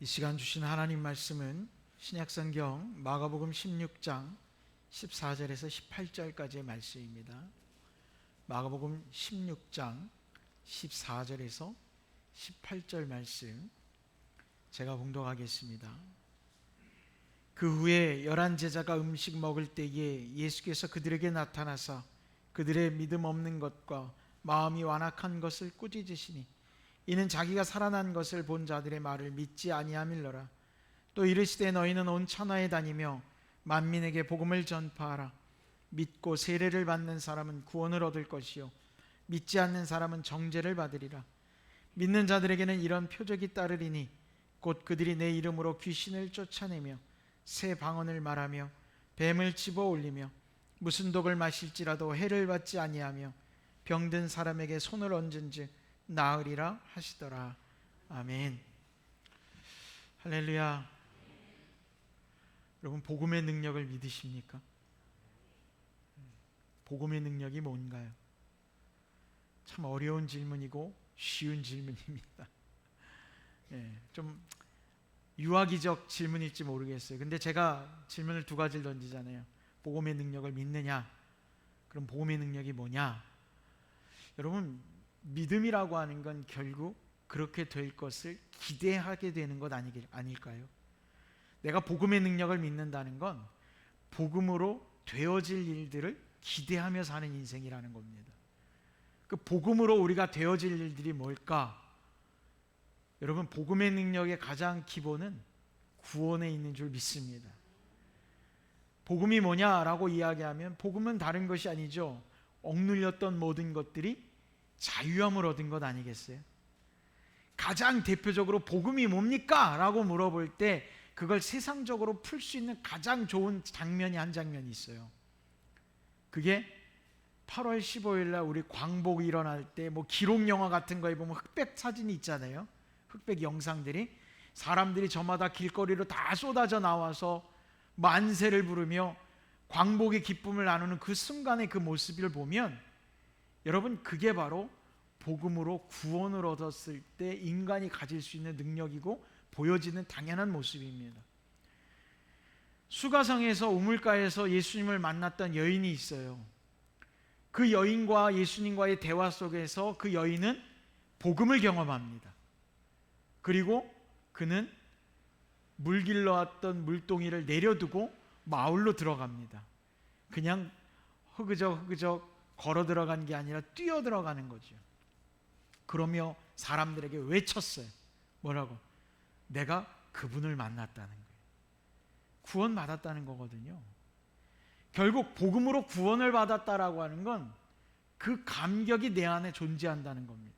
이 시간 주신 하나님 말씀은 신약성경 마가복음 16장 14절에서 18절까지의 말씀입니다. 마가복음 16장 14절에서 18절 말씀 제가 봉독하겠습니다. 그 후에 11 제자가 음식 먹을 때에 예수께서 그들에게 나타나사 그들의 믿음 없는 것과 마음이 완악한 것을 꾸짖으시니 이는 자기가 살아난 것을 본 자들의 말을 믿지 아니함일러라. 또 이르시되 너희는 온 천하에 다니며 만민에게 복음을 전파하라. 믿고 세례를 받는 사람은 구원을 얻을 것이요 믿지 않는 사람은 정죄를 받으리라. 믿는 자들에게는 이런 표적이 따르리니 곧 그들이 내 이름으로 귀신을 쫓아내며 새 방언을 말하며 뱀을 집어 올리며 무슨 독을 마실지라도 해를 받지 아니하며 병든 사람에게 손을 얹은즉 나으리라 하시더라. 아멘. 할렐루야. 여러분, 복음의 능력을 믿으십니까? 복음의 능력이 뭔가요? 참 어려운 질문이고 쉬운 질문입니다. 좀 유아기적 질문일지 모르겠어요. 근데 제가 질문을 두 가지를 던지잖아요. 복음의 능력을 믿느냐? 그럼 복음의 능력이 뭐냐? 여러분, 믿음이라고 하는 건 결국 그렇게 될 것을 기대하게 되는 것 아닐까요? 내가 복음의 능력을 믿는다는 건 복음으로 되어질 일들을 기대하며 사는 인생이라는 겁니다. 그 복음으로 우리가 되어질 일들이 뭘까? 여러분, 복음의 능력의 가장 기본은 구원에 있는 줄 믿습니다. 복음이 뭐냐라고 이야기하면 복음은 다른 것이 아니죠. 억눌렸던 모든 것들이 자유함을 얻은 것 아니겠어요? 가장 대표적으로 복음이 뭡니까? 라고 물어볼 때 그걸 세상적으로 풀 수 있는 가장 좋은 장면이 한 장면이 있어요. 그게 8월 15일 날 우리 광복이 일어날 때 기록 영화 같은 거에 보면 흑백 사진이 있잖아요. 흑백 영상들이 사람들이 저마다 길거리로 다 쏟아져 나와서 만세를 부르며 광복의 기쁨을 나누는 그 순간의 그 모습을 보면 여러분, 그게 바로 복음으로 구원을 얻었을 때 인간이 가질 수 있는 능력이고 보여지는 당연한 모습입니다. 수가성에서 우물가에서 예수님을 만났던 여인이 있어요. 그 여인과 예수님과의 대화 속에서 그 여인은 복음을 경험합니다. 그리고 그는 물 길러 왔던 물동이를 내려두고 마을로 들어갑니다. 그냥 흐그적 걸어 들어간 게 아니라 뛰어 들어가는 거죠. 그러며 사람들에게 외쳤어요. 뭐라고? 내가 그분을 만났다는 거예요. 구원 받았다는 거거든요. 결국 복음으로 구원을 받았다라고 하는 건 그 감격이 내 안에 존재한다는 겁니다.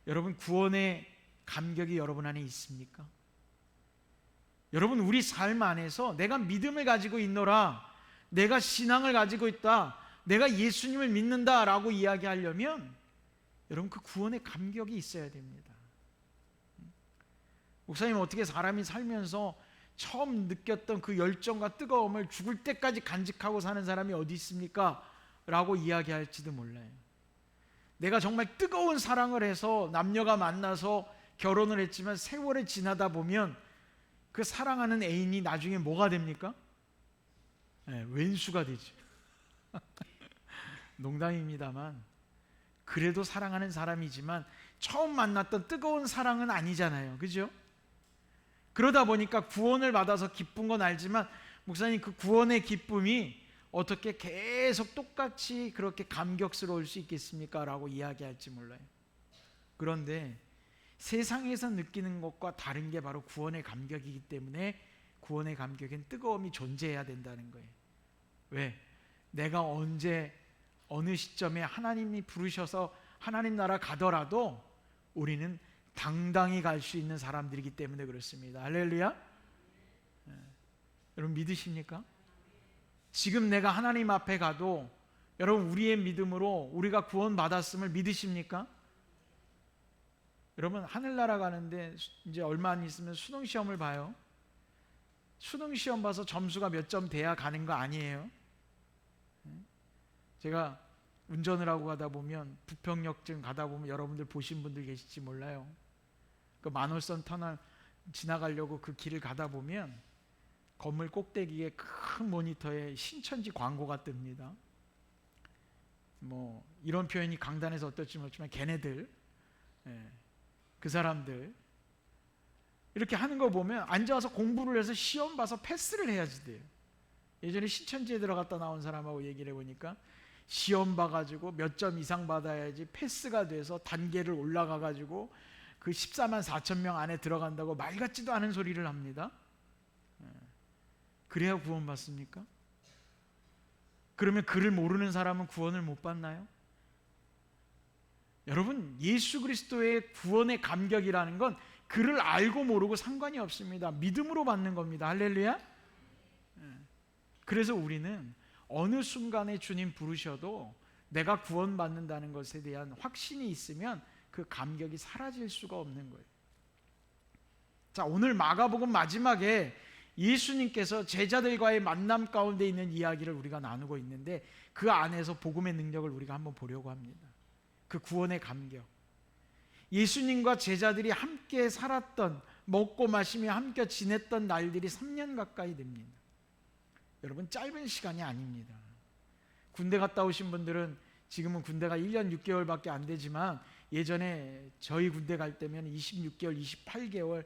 여러분, 구원의 감격이 여러분 안에 있습니까? 여러분, 우리 삶 안에서 내가 믿음을 가지고 있노라, 내가 신앙을 가지고 있다, 내가 예수님을 믿는다라고 이야기하려면 여러분, 그 구원의 감격이 있어야 됩니다. 목사님, 어떻게 사람이 살면서 처음 느꼈던 그 열정과 뜨거움을 죽을 때까지 간직하고 사는 사람이 어디 있습니까? 라고 이야기할지도 몰라요. 내가 정말 뜨거운 사랑을 해서 남녀가 만나서 결혼을 했지만 세월이 지나다 보면 그 사랑하는 애인이 나중에 뭐가 됩니까? 왼수가 되죠. 농담입니다만 그래도 사랑하는 사람이지만 처음 만났던 뜨거운 사랑은 아니잖아요. 그죠? 그러다 보니까 구원을 받아서 기쁜 건 알지만 목사님, 그 구원의 기쁨이 어떻게 계속 똑같이 그렇게 감격스러울 수 있겠습니까? 라고 이야기할지 몰라요. 그런데 세상에서 느끼는 것과 다른 게 바로 구원의 감격이기 때문에 구원의 감격엔 뜨거움이 존재해야 된다는 거예요. 왜? 내가 언제 어느 시점에 하나님이 부르셔서 하나님 나라 가더라도 우리는 당당히 갈 수 있는 사람들이기 때문에 그렇습니다. 할렐루야. 여러분, 믿으십니까? 지금 내가 하나님 앞에 가도 여러분, 우리의 믿음으로 우리가 구원 받았음을 믿으십니까? 여러분, 하늘나라 가는데 이제 얼마 안 있으면 수능 시험을 봐요. 수능 시험 봐서 점수가 몇 점 돼야 가는 거 아니에요? 제가 운전을 하고 가다 보면 부평역쯤 가다 보면 여러분들 보신 분들 계실지 몰라요. 그 만월선 터널 지나가려고 그 길을 가다 보면 건물 꼭대기에 큰 모니터에 신천지 광고가 뜹니다. 뭐 이런 표현이 강단에서 어떨지 모르지만 걔네들, 그 사람들 이렇게 하는 거 보면 앉아서 공부를 해서 시험 봐서 패스를 해야지 돼요. 예전에 신천지에 들어갔다 나온 사람하고 얘기를 해보니까 시험 봐가지고 몇 점 이상 받아야지 패스가 돼서 단계를 올라가가지고 그 14만 4천 명 안에 들어간다고 말 같지도 않은 소리를 합니다. 그래야 구원 받습니까? 그러면 그를 모르는 사람은 구원을 못 받나요? 여러분, 예수 그리스도의 구원의 감격이라는 건 그를 알고 모르고 상관이 없습니다. 믿음으로 받는 겁니다. 할렐루야. 그래서 우리는 어느 순간에 주님 부르셔도 내가 구원받는다는 것에 대한 확신이 있으면 그 감격이 사라질 수가 없는 거예요. 자, 오늘 마가복음 마지막에 예수님께서 제자들과의 만남 가운데 있는 이야기를 우리가 나누고 있는데 그 안에서 복음의 능력을 우리가 한번 보려고 합니다. 그 구원의 감격. 예수님과 제자들이 함께 살았던, 먹고 마시며 함께 지냈던 날들이 3년 가까이 됩니다. 여러분, 짧은 시간이 아닙니다. 군대 갔다 오신 분들은 지금은 군대가 1년 6개월밖에 안 되지만 예전에 저희 군대 갈 때면 26개월, 28개월,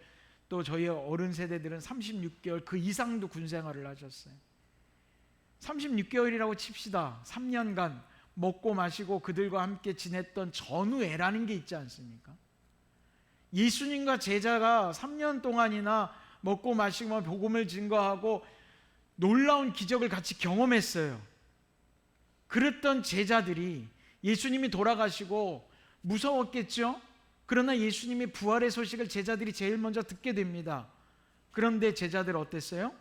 또 저희 어른 세대들은 36개월 그 이상도 군 생활을 하셨어요. 36개월이라고 칩시다. 3년간 먹고 마시고 그들과 함께 지냈던 전우애라는 게 있지 않습니까? 예수님과 제자가 3년 동안이나 먹고 마시고 복음을 증거하고 놀라운 기적을 같이 경험했어요. 그랬던 제자들이 예수님이 돌아가시고 무서웠겠죠? 그러나 예수님의 부활의 소식을 제자들이 제일 먼저 듣게 됩니다. 그런데 제자들 어땠어요?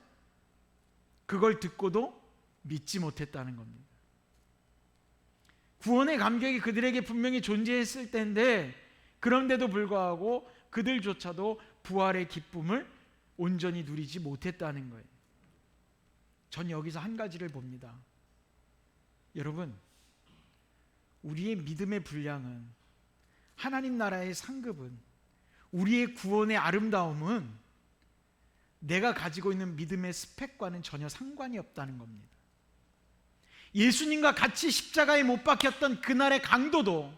그걸 듣고도 믿지 못했다는 겁니다. 구원의 감격이 그들에게 분명히 존재했을 텐데 그런데도 불구하고 그들조차도 부활의 기쁨을 온전히 누리지 못했다는 거예요. 전 여기서 한 가지를 봅니다. 여러분, 우리의 믿음의 분량은, 하나님 나라의 상급은, 우리의 구원의 아름다움은 내가 가지고 있는 믿음의 스펙과는 전혀 상관이 없다는 겁니다. 예수님과 같이 십자가에 못 박혔던 그날의 강도도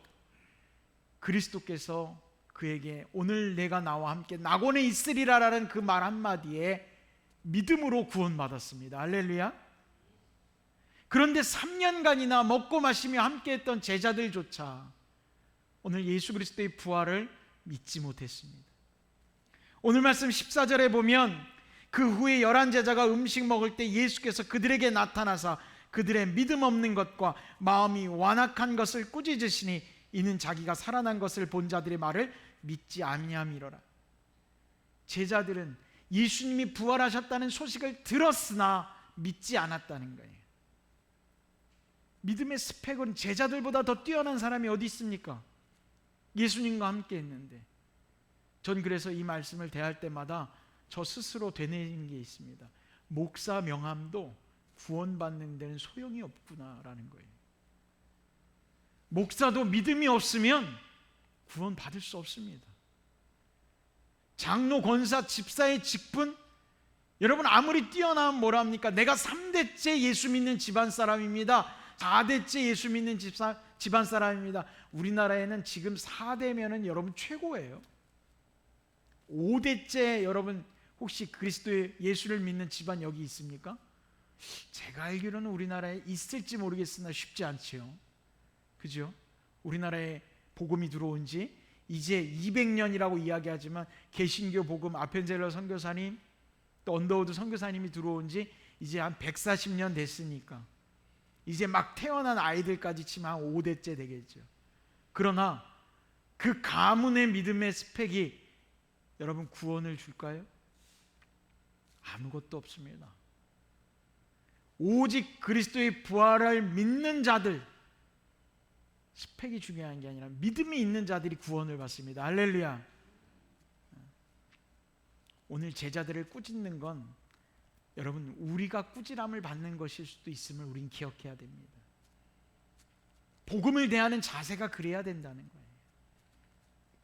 그리스도께서 그에게 오늘 내가 나와 함께 낙원에 있으리라라는 그 말 한마디에 믿음으로 구원받았습니다. 할렐루야. 그런데 3년간이나 먹고 마시며 함께했던 제자들조차 오늘 예수 그리스도의 부활을 믿지 못했습니다. 오늘 말씀 14절에 보면 그 후에 11제자가 음식 먹을 때 예수께서 그들에게 나타나사 그들의 믿음 없는 것과 마음이 완악한 것을 꾸짖으시니 이는 자기가 살아난 것을 본 자들의 말을 믿지 아니함이로라. 제자들은 예수님이 부활하셨다는 소식을 들었으나 믿지 않았다는 거예요. 믿음의 스펙은 제자들보다 더 뛰어난 사람이 어디 있습니까? 예수님과 함께 했는데. 전 그래서 이 말씀을 대할 때마다 저 스스로 되뇌는 게 있습니다. 목사 명함도 구원받는 데는 소용이 없구나라는 거예요. 목사도 믿음이 없으면 구원 받을 수 없습니다. 장로, 권사, 집사의 직분, 여러분 아무리 뛰어나면 뭐라 합니까? 내가 3대째 예수 믿는 집안 사람입니다. 4대째 예수 믿는 집안 사람입니다. 우리나라에는 지금 4대면은 여러분 최고예요. 5대째 여러분 혹시 그리스도의 예수를 믿는 집안 여기 있습니까? 제가 알기로는 우리나라에 있을지 모르겠으나 쉽지 않지요. 그죠? 우리나라에 복음이 들어온 지 이제 200년이라고 이야기하지만 개신교 복음 아펜젤러 선교사님 또 언더우드 선교사님이 들어온 지 이제 한 140년 됐으니까 이제 막 태어난 아이들까지 치면 한 5대째 되겠죠. 그러나 그 가문의 믿음의 스펙이 여러분 구원을 줄까요? 아무것도 없습니다. 오직 그리스도의 부활을 믿는 자들, 스펙이 중요한 게 아니라 믿음이 있는 자들이 구원을 받습니다. 할렐루야. 오늘 제자들을 꾸짖는 건 여러분 우리가 꾸지람을 받는 것일 수도 있음을 우린 기억해야 됩니다. 복음을 대하는 자세가 그래야 된다는 거예요.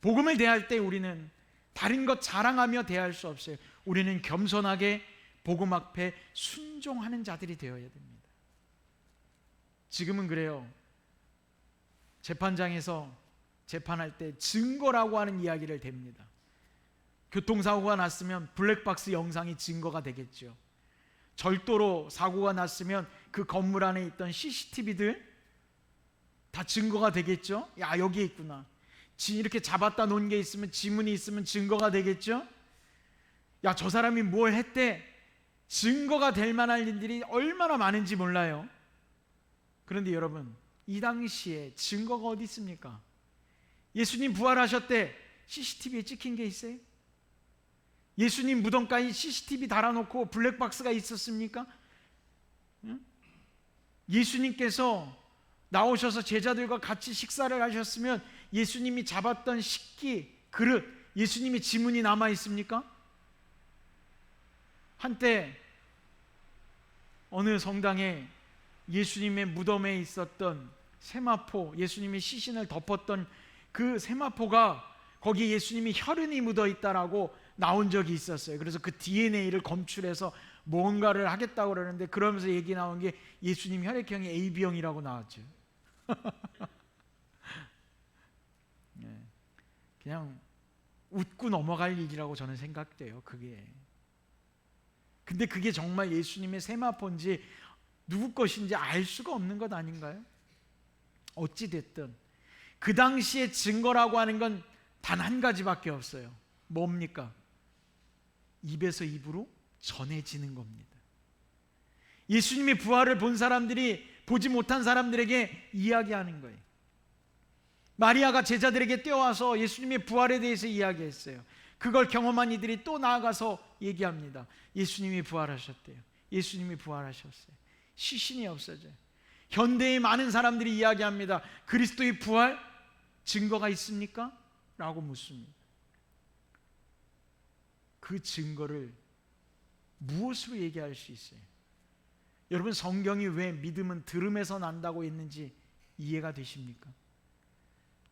복음을 대할 때 우리는 다른 것 자랑하며 대할 수 없어요. 우리는 겸손하게 복음 앞에 순종하는 자들이 되어야 됩니다. 지금은 그래요. 재판장에서 재판할 때 증거라고 하는 이야기를 댑니다. 교통사고가 났으면 블랙박스 영상이 증거가 되겠죠. 절도로 사고가 났으면 그 건물 안에 있던 CCTV들 다 증거가 되겠죠. 야, 여기에 있구나. 이렇게 잡았다 놓은 게 있으면, 지문이 있으면 증거가 되겠죠. 야, 저 사람이 뭘 했대. 증거가 될 만한 일들이 얼마나 많은지 몰라요. 그런데 여러분, 이 당시에 증거가 어디 있습니까? 예수님 부활하셨대. CCTV에 찍힌 게 있어요? 예수님 무덤가에 CCTV 달아놓고 블랙박스가 있었습니까? 응? 예수님께서 나오셔서 제자들과 같이 식사를 하셨으면 예수님이 잡았던 식기, 그릇, 예수님의 지문이 남아 있습니까? 한때 어느 성당에 예수님의 무덤에 있었던 세마포, 예수님의 시신을 덮었던 그 세마포가 거기에 예수님이 혈흔이 묻어 있다라고 나온 적이 있었어요. 그래서 그 DNA를 검출해서 뭔가를 하겠다고 그러는데, 그러면서 얘기 나온 게 예수님 혈액형이 AB형이라고 나왔죠. 그냥 웃고 넘어갈 일이라고 저는 생각돼요. 그게. 근데 그게 정말 예수님의 세마포인지 누구 것인지 알 수가 없는 것 아닌가요? 어찌 됐든 그 당시에 증거라고 하는 건 단 한 가지밖에 없어요. 뭡니까? 입에서 입으로 전해지는 겁니다. 예수님의 부활을 본 사람들이 보지 못한 사람들에게 이야기하는 거예요. 마리아가 제자들에게 뛰어와서 예수님의 부활에 대해서 이야기했어요. 그걸 경험한 이들이 또 나아가서 얘기합니다. 예수님이 부활하셨대요. 예수님이 부활하셨어요. 시신이 없어져요. 현대의 많은 사람들이 이야기합니다. 그리스도의 부활 증거가 있습니까? 라고 묻습니다. 그 증거를 무엇으로 얘기할 수 있어요? 여러분, 성경이 왜 믿음은 들음에서 난다고 했는지 이해가 되십니까?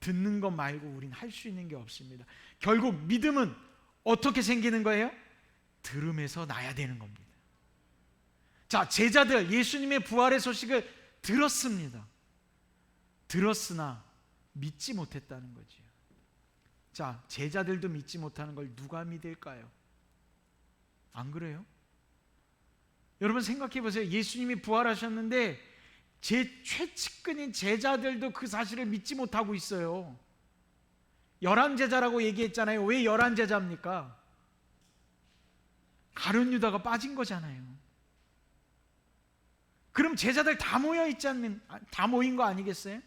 듣는 것 말고 우린 할 수 있는 게 없습니다. 결국 믿음은 어떻게 생기는 거예요? 들음에서 나야 되는 겁니다. 자, 제자들 예수님의 부활의 소식을 들었습니다. 들었으나 믿지 못했다는 거지요. 자, 제자들도 믿지 못하는 걸 누가 믿을까요? 안 그래요? 여러분 생각해 보세요. 예수님이 부활하셨는데 제 최측근인 제자들도 그 사실을 믿지 못하고 있어요. 11제자라고 얘기했잖아요. 왜 11제자입니까? 가룟 유다가 빠진 거잖아요. 그럼 제자들 다 모여 있지 않는, 다 모인 거 아니겠어요?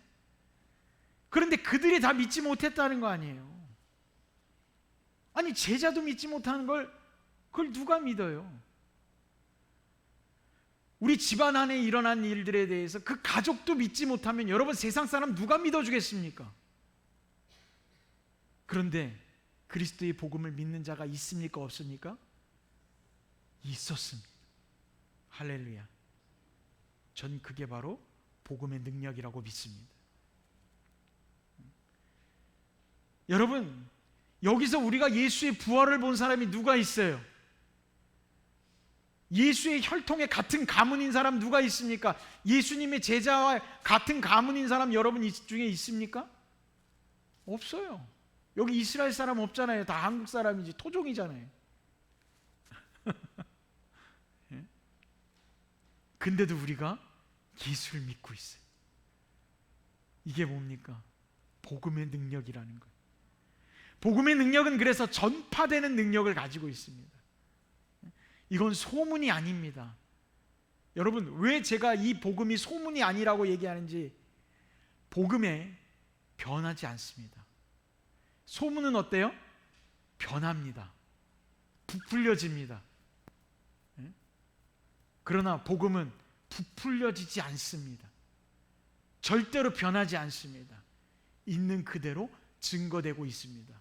그런데 그들이 다 믿지 못했다는 거 아니에요. 아니, 제자도 믿지 못하는 걸 그걸 누가 믿어요? 우리 집안 안에 일어난 일들에 대해서 그 가족도 믿지 못하면 여러분 세상 사람 누가 믿어주겠습니까? 그런데 그리스도의 복음을 믿는 자가 있습니까? 없습니까? 있었습니다. 할렐루야. 전 그게 바로 복음의 능력이라고 믿습니다. 여러분, 여기서 우리가 예수의 부활을 본 사람이 누가 있어요? 예수의 혈통에 같은 가문인 사람 누가 있습니까? 예수님의 제자와 같은 가문인 사람 여러분 이 중에 있습니까? 없어요. 여기 이스라엘 사람 없잖아요. 다 한국 사람이지, 토종이잖아요. 근데도 우리가 예수를 믿고 있어요. 이게 뭡니까? 복음의 능력이라는 거예요. 복음의 능력은 그래서 전파되는 능력을 가지고 있습니다. 이건 소문이 아닙니다. 여러분, 왜 제가 이 복음이 소문이 아니라고 얘기하는지, 복음에 변하지 않습니다. 소문은 어때요? 변합니다. 부풀려집니다. 그러나 복음은 부풀려지지 않습니다. 절대로 변하지 않습니다. 있는 그대로 증거되고 있습니다.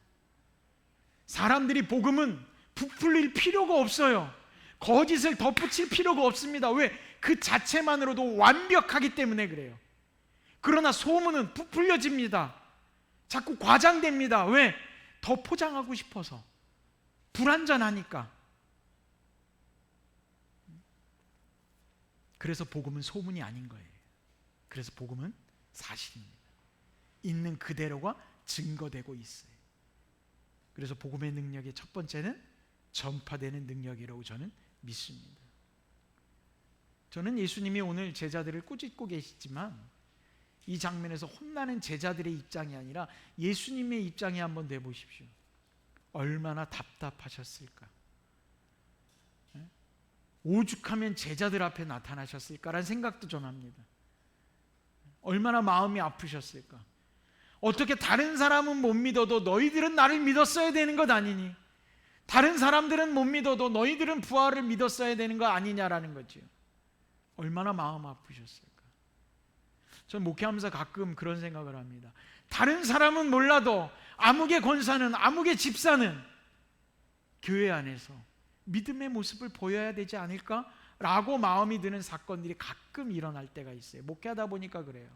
사람들이 복음은 부풀릴 필요가 없어요. 거짓을 덧붙일 필요가 없습니다. 왜? 그 자체만으로도 완벽하기 때문에 그래요. 그러나 소문은 부풀려집니다. 자꾸 과장됩니다. 왜? 더 포장하고 싶어서, 불완전하니까. 그래서 복음은 소문이 아닌 거예요. 그래서 복음은 사실입니다. 있는 그대로가 증거되고 있어요. 그래서 복음의 능력의 첫 번째는 전파되는 능력이라고 저는 믿습니다. 저는 예수님이 오늘 제자들을 꾸짖고 계시지만 이 장면에서 혼나는 제자들의 입장이 아니라 예수님의 입장에 한번 내보십시오. 얼마나 답답하셨을까? 오죽하면 제자들 앞에 나타나셨을까라는 생각도 좀 합니다. 얼마나 마음이 아프셨을까? 어떻게 다른 사람은 못 믿어도 너희들은 나를 믿었어야 되는 것 아니니? 다른 사람들은 못 믿어도 너희들은 부활을 믿었어야 되는 거 아니냐라는 거죠. 얼마나 마음 아프셨을까? 저는 목회하면서 가끔 그런 생각을 합니다. 다른 사람은 몰라도 아무개 권사는, 아무개 집사는 교회 안에서 믿음의 모습을 보여야 되지 않을까라고 마음이 드는 사건들이 가끔 일어날 때가 있어요. 목회하다 보니까 그래요.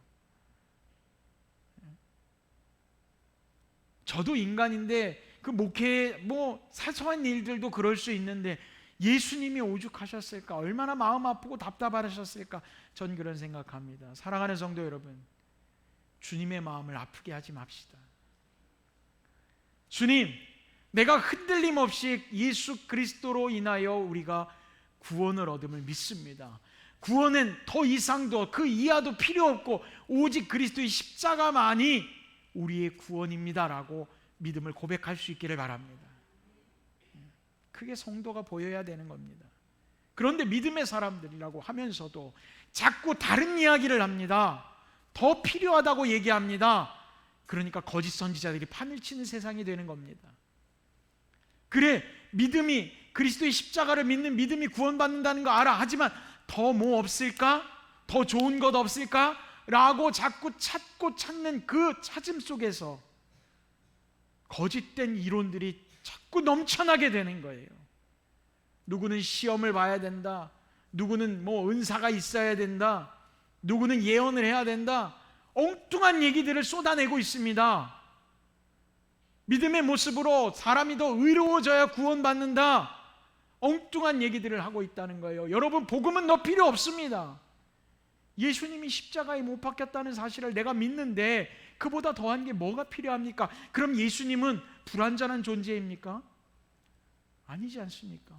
저도 인간인데 그 목회의 사소한 일들도 그럴 수 있는데 예수님이 오죽하셨을까? 얼마나 마음 아프고 답답하셨을까? 전 그런 생각합니다. 사랑하는 성도 여러분, 주님의 마음을 아프게 하지 맙시다. 주님, 내가 흔들림 없이 예수 그리스도로 인하여 우리가 구원을 얻음을 믿습니다. 구원은 더 이상도 그 이하도 필요 없고 오직 그리스도의 십자가만이 우리의 구원입니다라고 믿음을 고백할 수 있기를 바랍니다. 그게 성도가 보여야 되는 겁니다. 그런데 믿음의 사람들이라고 하면서도 자꾸 다른 이야기를 합니다. 더 필요하다고 얘기합니다. 그러니까 거짓 선지자들이 판을 치는 세상이 되는 겁니다. 그래, 믿음이, 그리스도의 십자가를 믿는 믿음이 구원받는다는 거 알아. 하지만 더 뭐 없을까? 더 좋은 것 없을까? 라고 자꾸 찾고 찾는 그 찾음 속에서 거짓된 이론들이 자꾸 넘쳐나게 되는 거예요. 누구는 시험을 봐야 된다. 누구는 은사가 있어야 된다. 누구는 예언을 해야 된다. 엉뚱한 얘기들을 쏟아내고 있습니다. 믿음의 모습으로 사람이 더 의로워져야 구원받는다. 엉뚱한 얘기들을 하고 있다는 거예요. 여러분, 복음은 더 필요 없습니다. 예수님이 십자가에 못 박혔다는 사실을 내가 믿는데 그보다 더한 게 뭐가 필요합니까? 그럼 예수님은 불완전한 존재입니까? 아니지 않습니까?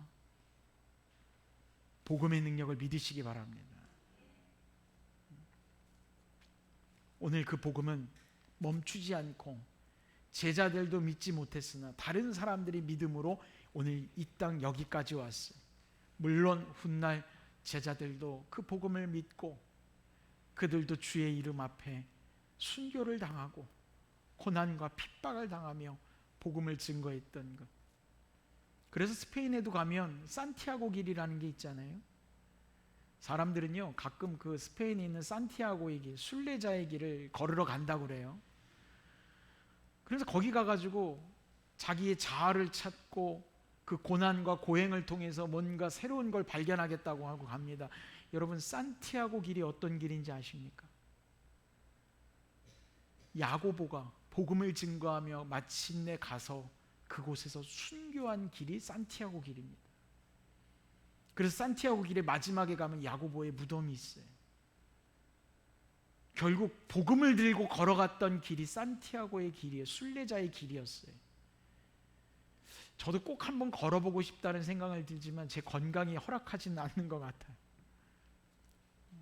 복음의 능력을 믿으시기 바랍니다. 오늘 그 복음은 멈추지 않고 제자들도 믿지 못했으나 다른 사람들이 믿음으로 오늘 이 땅 여기까지 왔어요. 물론 훗날 제자들도 그 복음을 믿고 그들도 주의 이름 앞에 순교를 당하고 고난과 핍박을 당하며 복음을 증거했던 것. 그래서 스페인에도 가면 산티아고 길이라는 게 있잖아요. 사람들은요 가끔 그 스페인에 있는 산티아고의 길, 순례자의 길을 걸으러 간다고 그래요. 그래서 거기 가가지고 자기의 자아를 찾고 그 고난과 고행을 통해서 뭔가 새로운 걸 발견하겠다고 하고 갑니다. 여러분, 산티아고 길이 어떤 길인지 아십니까? 야고보가 복음을 증거하며 마침내 가서 그곳에서 순교한 길이 산티아고 길입니다. 그래서 산티아고 길의 마지막에 가면 야고보의 무덤이 있어요. 결국 복음을 들고 걸어갔던 길이 산티아고의 길이에요. 순례자의 길이었어요. 저도 꼭 한번 걸어보고 싶다는 생각을 들지만 제 건강이 허락하지는 않는 것 같아요.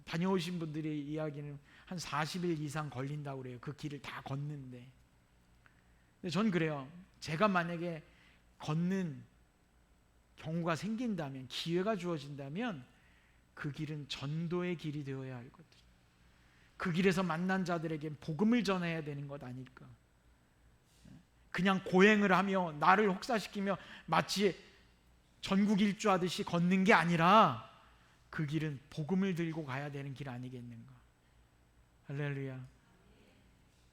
다녀오신 분들의 이야기는 한 40일 이상 걸린다고 그래요. 그 길을 다 걷는데. 근데 전 그래요. 제가 만약에 걷는 경우가 생긴다면, 기회가 주어진다면 그 길은 전도의 길이 되어야 할 것. 그 길에서 만난 자들에게 복음을 전해야 되는 것 아닐까. 그냥 고행을 하며 나를 혹사시키며 마치 전국 일주하듯이 걷는 게 아니라 그 길은 복음을 들고 가야 되는 길 아니겠는가. 할렐루야.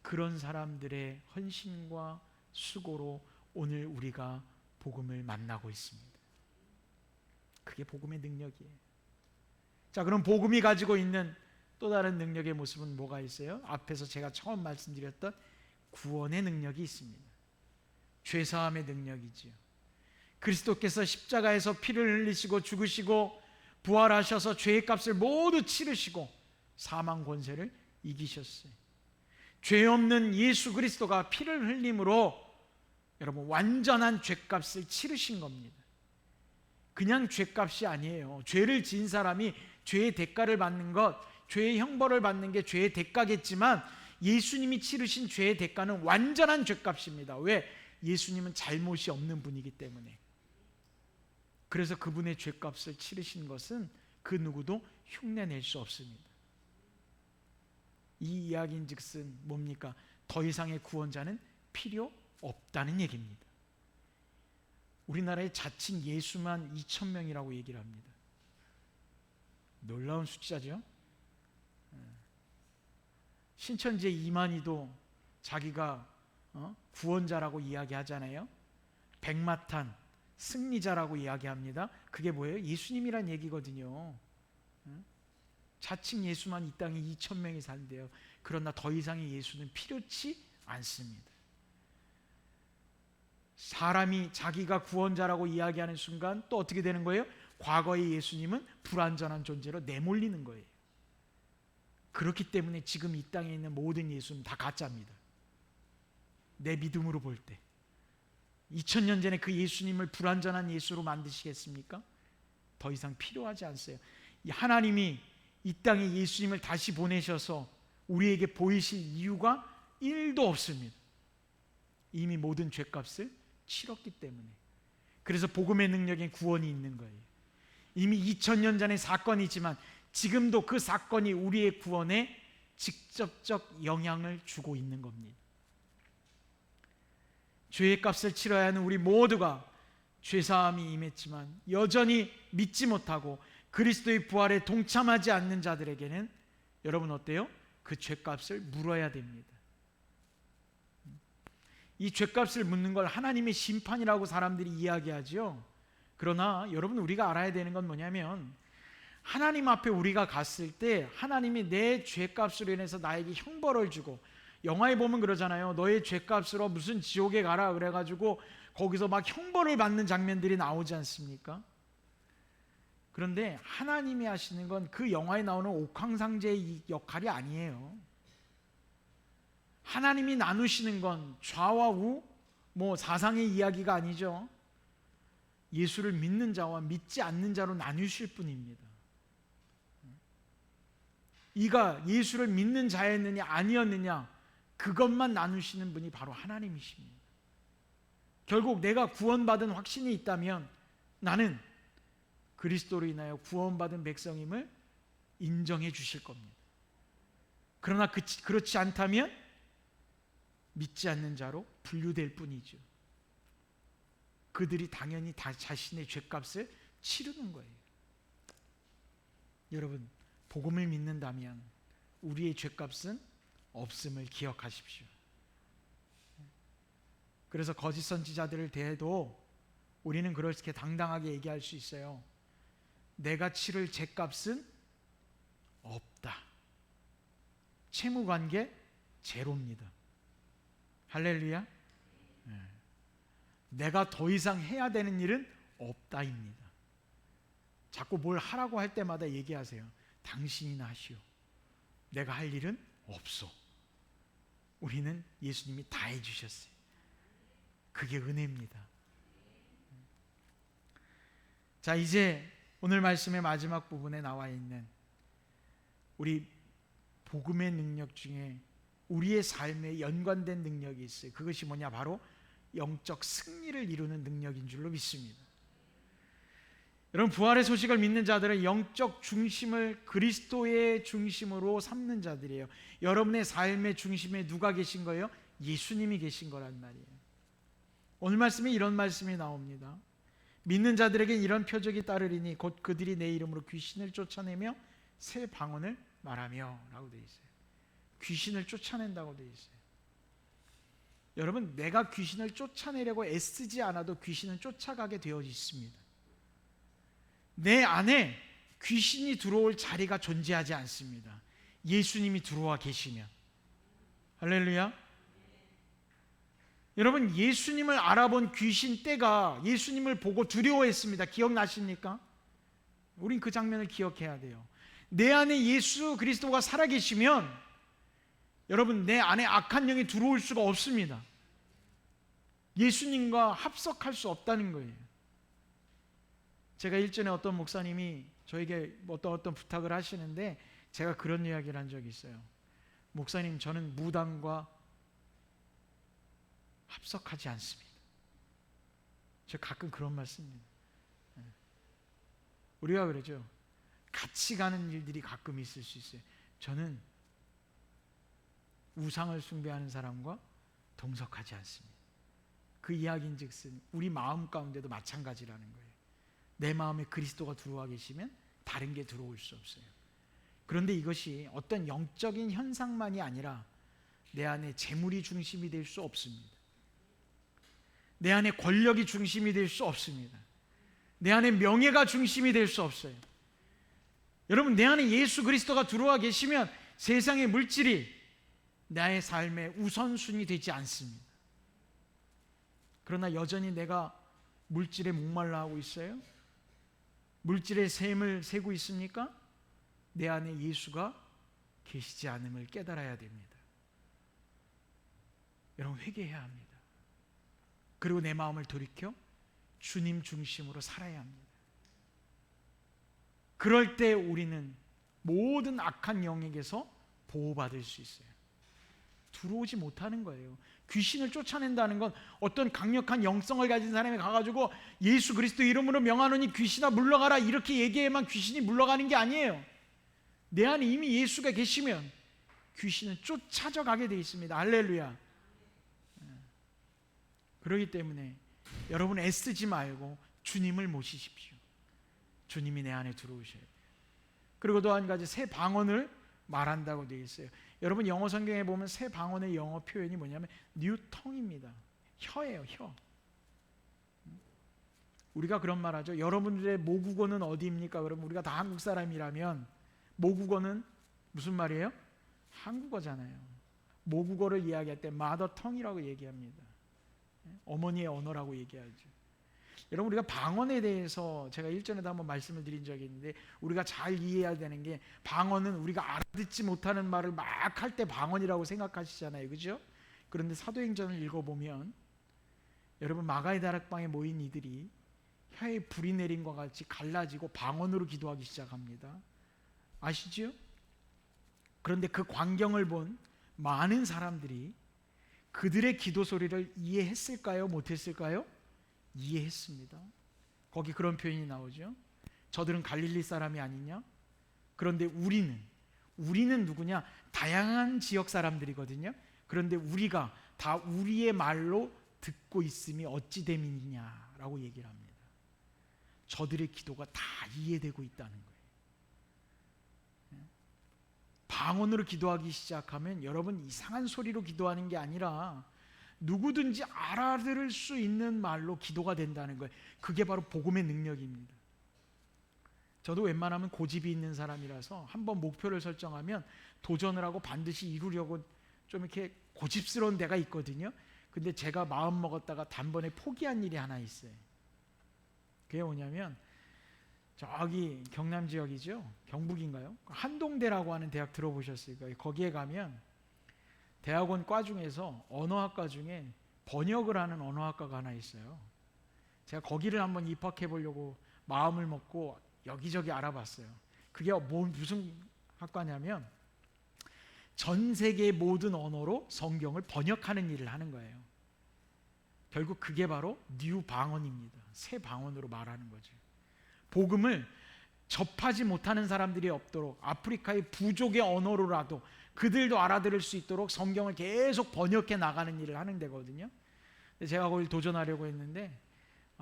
그런 사람들의 헌신과 수고로 오늘 우리가 복음을 만나고 있습니다. 그게 복음의 능력이에요. 자, 그럼 복음이 가지고 있는 또 다른 능력의 모습은 뭐가 있어요? 앞에서 제가 처음 말씀드렸던 구원의 능력이 있습니다. 죄사함의 능력이지요. 그리스도께서 십자가에서 피를 흘리시고 죽으시고 부활하셔서 죄의 값을 모두 치르시고 사망 권세를 이기셨어요. 죄 없는 예수 그리스도가 피를 흘림으로 여러분 완전한 죄값을 치르신 겁니다. 그냥 죄값이 아니에요. 죄를 지은 사람이 죄의 대가를 받는 것, 죄의 형벌을 받는 게 죄의 대가겠지만 예수님이 치르신 죄의 대가는 완전한 죄값입니다. 왜? 예수님은 잘못이 없는 분이기 때문에. 그래서 그분의 죄값을 치르신 것은 그 누구도 흉내낼 수 없습니다. 이 이야기인즉슨 뭡니까? 더 이상의 구원자는 필요 없다는 얘기입니다. 우리나라에 자칭 예수만 2,000명이라고 얘기를 합니다. 놀라운 숫자죠. 신천지의 이만희도 자기가 구원자라고 이야기하잖아요. 백마탄 승리자라고 이야기합니다. 그게 뭐예요? 예수님이란 얘기거든요. 자칭 예수만 이 땅에 2,000명이 산대요. 그러나 더 이상의 예수는 필요치 않습니다. 사람이 자기가 구원자라고 이야기하는 순간 또 어떻게 되는 거예요? 과거의 예수님은 불완전한 존재로 내몰리는 거예요. 그렇기 때문에 지금 이 땅에 있는 모든 예수는 다 가짜입니다. 내 믿음으로 볼 때 2000년 전에 그 예수님을 불완전한 예수로 만드시겠습니까? 더 이상 필요하지 않어요. 하나님이 이 땅에 예수님을 다시 보내셔서 우리에게 보이실 이유가 1도 없습니다. 이미 모든 죄값을 치렀기 때문에. 그래서 복음의 능력에 구원이 있는 거예요. 이미 2000년 전의 사건이지만 지금도 그 사건이 우리의 구원에 직접적 영향을 주고 있는 겁니다. 죄의 값을 치러야 하는 우리 모두가 죄사함이 임했지만 여전히 믿지 못하고 그리스도의 부활에 동참하지 않는 자들에게는 여러분 어때요? 그 죄값을 물어야 됩니다. 이 죄값을 묻는 걸 하나님의 심판이라고 사람들이 이야기하죠. 그러나 여러분 우리가 알아야 되는 건 뭐냐면 하나님 앞에 우리가 갔을 때 하나님이 내 죄값으로 인해서 나에게 형벌을 주고, 영화에 보면 그러잖아요. 너의 죄값으로 무슨 지옥에 가라 그래가지고 거기서 막 형벌을 받는 장면들이 나오지 않습니까? 그런데 하나님이 하시는 건 그 영화에 나오는 옥황상제의 역할이 아니에요. 하나님이 나누시는 건 좌와 우, 사상의 이야기가 아니죠. 예수를 믿는 자와 믿지 않는 자로 나누실 뿐입니다. 이가 예수를 믿는 자였느냐 아니었느냐 그것만 나누시는 분이 바로 하나님이십니다. 결국 내가 구원받은 확신이 있다면 나는 그리스도로 인하여 구원받은 백성임을 인정해 주실 겁니다. 그러나 그렇지 않다면 믿지 않는 자로 분류될 뿐이죠. 그들이 당연히 다 자신의 죄값을 치르는 거예요. 여러분, 복음을 믿는다면 우리의 죄값은 없음을 기억하십시오. 그래서 거짓 선지자들을 대해도 우리는 그렇게 당당하게 얘기할 수 있어요. 내가 치를 죄값은 없다. 채무관계 제로입니다. 할렐루야. 내가 더 이상 해야 되는 일은 없다입니다. 자꾸 뭘 하라고 할 때마다 얘기하세요. 당신이나 하시오. 내가 할 일은 없어. 우리는 예수님이 다 해주셨어요. 그게 은혜입니다. 자, 이제 오늘 말씀의 마지막 부분에 나와 있는 우리 복음의 능력 중에 우리의 삶에 연관된 능력이 있어요. 그것이 뭐냐? 바로 영적 승리를 이루는 능력인 줄로 믿습니다. 여러분, 부활의 소식을 믿는 자들은 영적 중심을 그리스도의 중심으로 삼는 자들이에요. 여러분의 삶의 중심에 누가 계신 거예요? 예수님이 계신 거란 말이에요. 오늘 말씀에 이런 말씀이 나옵니다. 믿는 자들에게 이런 표적이 따르리니 곧 그들이 내 이름으로 귀신을 쫓아내며 새 방언을 말하며 라고 되어 있어요. 귀신을 쫓아낸다고 되어 있어요. 여러분, 내가 귀신을 쫓아내려고 애쓰지 않아도 귀신은 쫓아가게 되어 있습니다. 내 안에 귀신이 들어올 자리가 존재하지 않습니다. 예수님이 들어와 계시면. 할렐루야. 여러분, 예수님을 알아본 귀신 떼가 예수님을 보고 두려워했습니다. 기억나십니까? 우린 그 장면을 기억해야 돼요. 내 안에 예수 그리스도가 살아계시면 여러분, 내 안에 악한 영이 들어올 수가 없습니다. 예수님과 합석할 수 없다는 거예요. 제가 일전에 어떤 목사님이 저에게 어떤 부탁을 하시는데 제가 그런 이야기를 한 적이 있어요. 목사님, 저는 무당과 합석하지 않습니다. 제가 가끔 그런 말씀입니다. 우리가 그러죠. 같이 가는 일들이 가끔 있을 수 있어요. 저는 우상을 숭배하는 사람과 동석하지 않습니다. 그 이야기인즉슨 우리 마음 가운데도 마찬가지라는 거예요. 내 마음에 그리스도가 들어와 계시면 다른 게 들어올 수 없어요. 그런데 이것이 어떤 영적인 현상만이 아니라 내 안에 재물이 중심이 될 수 없습니다. 내 안에 권력이 중심이 될 수 없습니다. 내 안에 명예가 중심이 될 수 없어요. 여러분, 내 안에 예수 그리스도가 들어와 계시면 세상의 물질이 나의 삶의 우선순위 되지 않습니다. 그러나 여전히 내가 물질에 목말라 하고 있어요? 물질의 셈을 세고 있습니까? 내 안에 예수가 계시지 않음을 깨달아야 됩니다. 여러분, 회개해야 합니다. 그리고 내 마음을 돌이켜 주님 중심으로 살아야 합니다. 그럴 때 우리는 모든 악한 영에게서 보호받을 수 있어요. 들어오지 못하는 거예요. 귀신을 쫓아낸다는 건 어떤 강력한 영성을 가진 사람이 가가지고 예수 그리스도 이름으로 명하노니 귀신아 물러가라 이렇게 얘기해야만 귀신이 물러가는 게 아니에요. 내 안에 이미 예수가 계시면 귀신은 쫓아져가게 돼 있습니다. 할렐루야. 그렇기 때문에 여러분, 애쓰지 말고 주님을 모시십시오. 주님이 내 안에 들어오셔야 돼요. 그리고 또 한 가지, 새 방언을 말한다고 되어 있어요. 여러분, 영어 성경에 보면 새 방언의 영어 표현이 뭐냐면 new tongue입니다. 혀예요, 혀. 우리가 그런 말 하죠. 여러분들의 모국어는 어디입니까? 그러면 우리가 다 한국 사람이라면 모국어는 무슨 말이에요? 한국어잖아요. 모국어를 이야기할 때 mother tongue이라고 얘기합니다. 어머니의 언어라고 얘기하죠. 여러분, 우리가 방언에 대해서 제가 일전에도 한번 말씀을 드린 적이 있는데 우리가 잘 이해해야 되는 게, 방언은 우리가 알아듣지 못하는 말을 막 할 때 방언이라고 생각하시잖아요. 그죠? 그런데 사도행전을 읽어보면 여러분, 마가의 다락방에 모인 이들이 혀에 불이 내린 것 같이 갈라지고 방언으로 기도하기 시작합니다. 아시죠? 그런데 그 광경을 본 많은 사람들이 그들의 기도 소리를 이해했을까요? 못했을까요? 이해했습니다. 거기 그런 표현이 나오죠. 저들은 갈릴리 사람이 아니냐? 그런데 우리는 누구냐? 다양한 지역 사람들이거든요. 그런데 우리가 다 우리의 말로 듣고 있음이 어찌 됨이냐라고 얘기를 합니다. 저들의 기도가 다 이해되고 있다는 거예요. 방언으로 기도하기 시작하면 여러분, 이상한 소리로 기도하는 게 아니라 누구든지 알아들을 수 있는 말로 기도가 된다는 거예요. 그게 바로 복음의 능력입니다. 저도 웬만하면 고집이 있는 사람이라서 한번 목표를 설정하면 도전을 하고 반드시 이루려고 좀 이렇게 고집스러운 데가 있거든요. 근데 제가 마음 먹었다가 단번에 포기한 일이 하나 있어요. 그게 뭐냐면 저기 경남 지역이죠. 경북인가요? 한동대라고 하는 대학 들어보셨을 거예요. 거기에 가면 대학원 과 중에서 언어학과 중에 번역을 하는 언어학과가 하나 있어요. 제가 거기를 한번 입학해 보려고 마음을 먹고 여기저기 알아봤어요. 그게 무슨 학과냐면 전 세계 모든 언어로 성경을 번역하는 일을 하는 거예요. 결국 그게 바로 뉴 방언입니다. 새 방언으로 말하는 거죠. 복음을 접하지 못하는 사람들이 없도록 아프리카의 부족의 언어로라도 그들도 알아들을 수 있도록 성경을 계속 번역해 나가는 일을 하는 데거든요. 제가 거기 도전하려고 했는데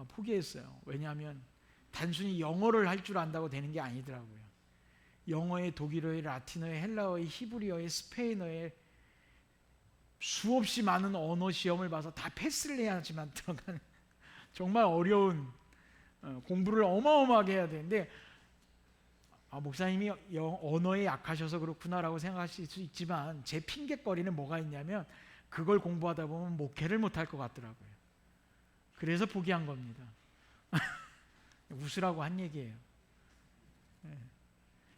포기했어요. 왜냐하면 단순히 영어를 할 줄 안다고 되는 게 아니더라고요. 영어에 독일어에 라틴어에 헬라어에 히브리어에 스페인어에 수없이 많은 언어 시험을 봐서 다 패스를 해야지만 들어가는 정말 어려운 공부를 어마어마하게 해야 되는데, 목사님이 언어에 약하셔서 그렇구나라고 생각하실 수 있지만 제 핑계거리는 뭐가 있냐면 그걸 공부하다 보면 목회를 못할 것 같더라고요. 그래서 포기한 겁니다. 웃으라고 한 얘기예요.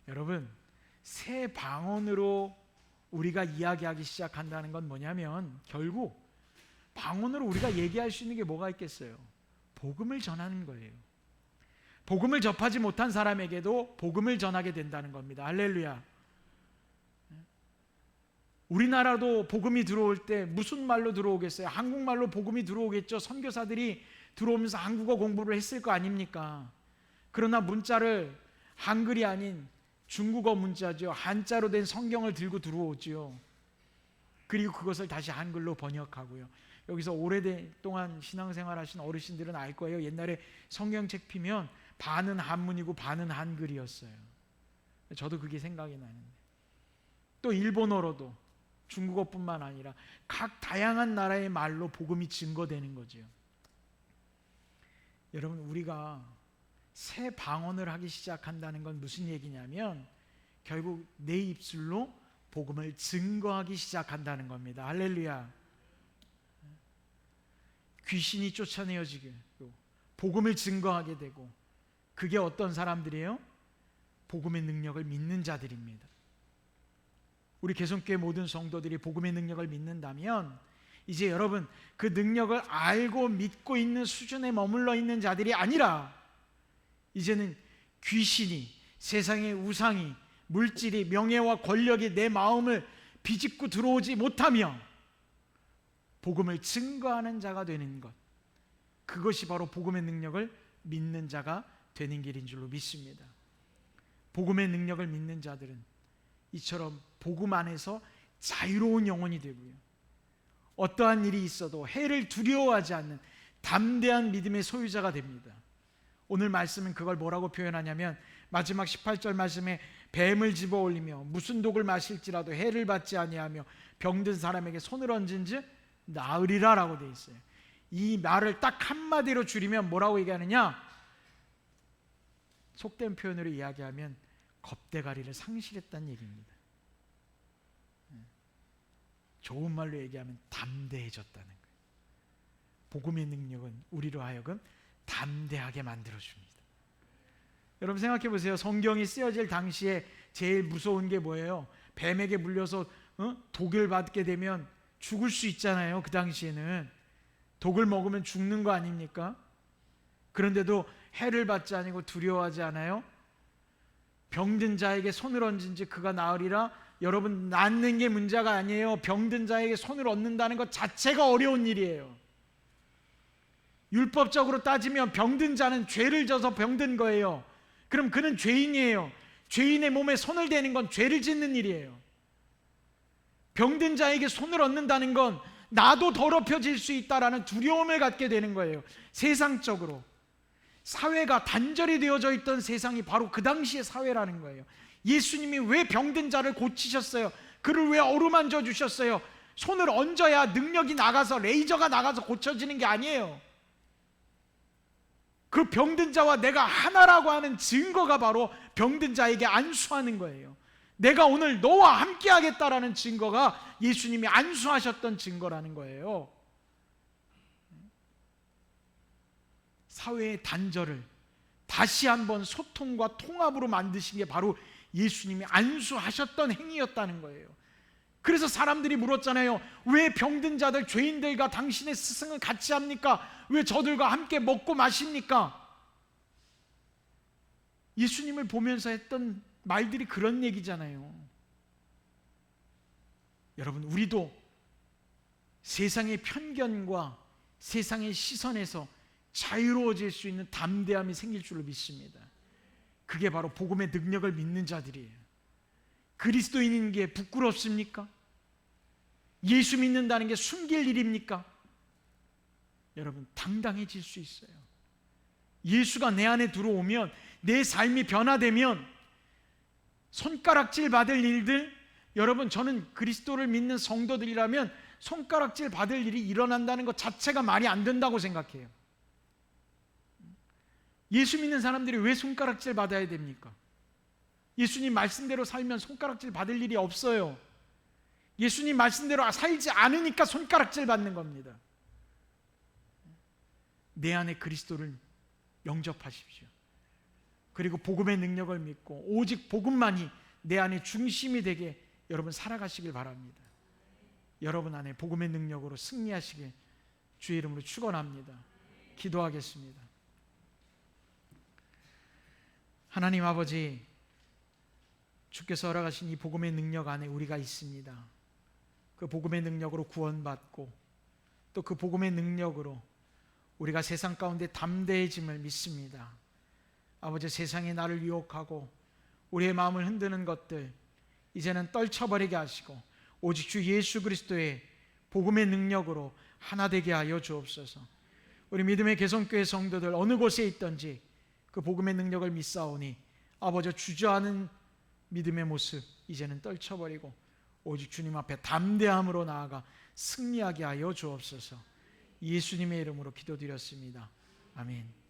여러분, 새 방언으로 우리가 이야기하기 시작한다는 건 뭐냐면 결국 방언으로 우리가 얘기할 수 있는 게 뭐가 있겠어요? 복음을 전하는 거예요. 복음을 접하지 못한 사람에게도 복음을 전하게 된다는 겁니다. 할렐루야. 우리나라도 복음이 들어올 때 무슨 말로 들어오겠어요? 한국말로 복음이 들어오겠죠. 선교사들이 들어오면서 한국어 공부를 했을 거 아닙니까? 그러나 문자를 한글이 아닌 중국어 문자죠. 한자로 된 성경을 들고 들어오죠. 그리고 그것을 다시 한글로 번역하고요. 여기서 오랫동안 신앙생활 하신 어르신들은 알 거예요. 옛날에 성경책 피면 반은 한문이고 반은 한글이었어요. 저도 그게 생각이 나는데, 또 일본어로도, 중국어뿐만 아니라 각 다양한 나라의 말로 복음이 증거되는 거죠. 여러분, 우리가 새 방언을 하기 시작한다는 건 무슨 얘기냐면 결국 내 입술로 복음을 증거하기 시작한다는 겁니다. 할렐루야. 귀신이 쫓아내어지고 복음을 증거하게 되고, 그게 어떤 사람들이에요? 복음의 능력을 믿는 자들입니다. 우리 개성교회 모든 성도들이 복음의 능력을 믿는다면 이제 여러분, 그 능력을 알고 믿고 있는 수준에 머물러 있는 자들이 아니라 이제는 귀신이, 세상의 우상이, 물질이, 명예와 권력이 내 마음을 비집고 들어오지 못하며 복음을 증거하는 자가 되는 것, 그것이 바로 복음의 능력을 믿는 자가 되는 길인 줄로 믿습니다. 복음의 능력을 믿는 자들은 이처럼 복음 안에서 자유로운 영혼이 되고요, 어떠한 일이 있어도 해를 두려워하지 않는 담대한 믿음의 소유자가 됩니다. 오늘 말씀은 그걸 뭐라고 표현하냐면 마지막 18절 말씀에 뱀을 집어 올리며 무슨 독을 마실지라도 해를 받지 아니하며 병든 사람에게 손을 얹은즉 나으리라 라고 되어 있어요. 이 말을 딱 한마디로 줄이면 뭐라고 얘기하느냐? 속된 표현으로 이야기하면 겁대가리를 상실했다는 얘기입니다. 좋은 말로 얘기하면 담대해졌다는 거예요. 복음의 능력은 우리로 하여금 담대하게 만들어줍니다. 여러분 생각해 보세요. 성경이 쓰여질 당시에 제일 무서운 게 뭐예요? 뱀에게 물려서 독을 받게 되면 죽을 수 있잖아요. 그 당시에는 독을 먹으면 죽는 거 아닙니까? 그런데도 해를 받지 아니고 두려워하지 않아요? 병든 자에게 손을 얹은지 그가 나으리라. 여러분, 낫는 게 문제가 아니에요. 병든 자에게 손을 얹는다는 것 자체가 어려운 일이에요. 율법적으로 따지면 병든 자는 죄를 져서 병든 거예요. 그럼 그는 죄인이에요. 죄인의 몸에 손을 대는 건 죄를 짓는 일이에요. 병든 자에게 손을 얹는다는 건 나도 더럽혀질 수 있다라는 두려움을 갖게 되는 거예요. 세상적으로 사회가 단절이 되어져 있던 세상이 바로 그 당시의 사회라는 거예요. 예수님이 왜 병든 자를 고치셨어요? 그를 왜 어루만져 주셨어요? 손을 얹어야 능력이 나가서, 레이저가 나가서 고쳐지는 게 아니에요. 그 병든 자와 내가 하나라고 하는 증거가 바로 병든 자에게 안수하는 거예요. 내가 오늘 너와 함께 하겠다라는 증거가 예수님이 안수하셨던 증거라는 거예요. 사회의 단절을 다시 한번 소통과 통합으로 만드신 게 바로 예수님이 안수하셨던 행위였다는 거예요. 그래서 사람들이 물었잖아요. 왜 병든 자들, 죄인들과 당신의 스승을 같이 합니까? 왜 저들과 함께 먹고 마십니까? 예수님을 보면서 했던 말들이 그런 얘기잖아요. 여러분, 우리도 세상의 편견과 세상의 시선에서 자유로워질 수 있는 담대함이 생길 줄로 믿습니다. 그게 바로 복음의 능력을 믿는 자들이에요. 그리스도인인 게 부끄럽습니까? 예수 믿는다는 게 숨길 일입니까? 여러분, 당당해질 수 있어요. 예수가 내 안에 들어오면, 내 삶이 변화되면 손가락질 받을 일들, 여러분, 저는 그리스도를 믿는 성도들이라면 손가락질 받을 일이 일어난다는 것 자체가 말이 안 된다고 생각해요. 예수 믿는 사람들이 왜 손가락질 받아야 됩니까? 예수님 말씀대로 살면 손가락질 받을 일이 없어요. 예수님 말씀대로 살지 않으니까 손가락질 받는 겁니다. 내 안에 그리스도를 영접하십시오. 그리고 복음의 능력을 믿고 오직 복음만이 내 안에 중심이 되게 여러분 살아가시길 바랍니다. 여러분 안에 복음의 능력으로 승리하시길 주의 이름으로 축원합니다. 기도하겠습니다. 하나님 아버지, 주께서 허락하신 이 복음의 능력 안에 우리가 있습니다. 그 복음의 능력으로 구원받고 또 그 복음의 능력으로 우리가 세상 가운데 담대해짐을 믿습니다. 아버지, 세상이 나를 유혹하고 우리의 마음을 흔드는 것들 이제는 떨쳐버리게 하시고 오직 주 예수 그리스도의 복음의 능력으로 하나 되게 하여 주옵소서. 우리 믿음의 개성교회 성도들 어느 곳에 있든지 그 복음의 능력을 믿사오니 아버지, 주저하는 믿음의 모습 이제는 떨쳐버리고 오직 주님 앞에 담대함으로 나아가 승리하게 하여 주옵소서. 예수님의 이름으로 기도드렸습니다. 아멘.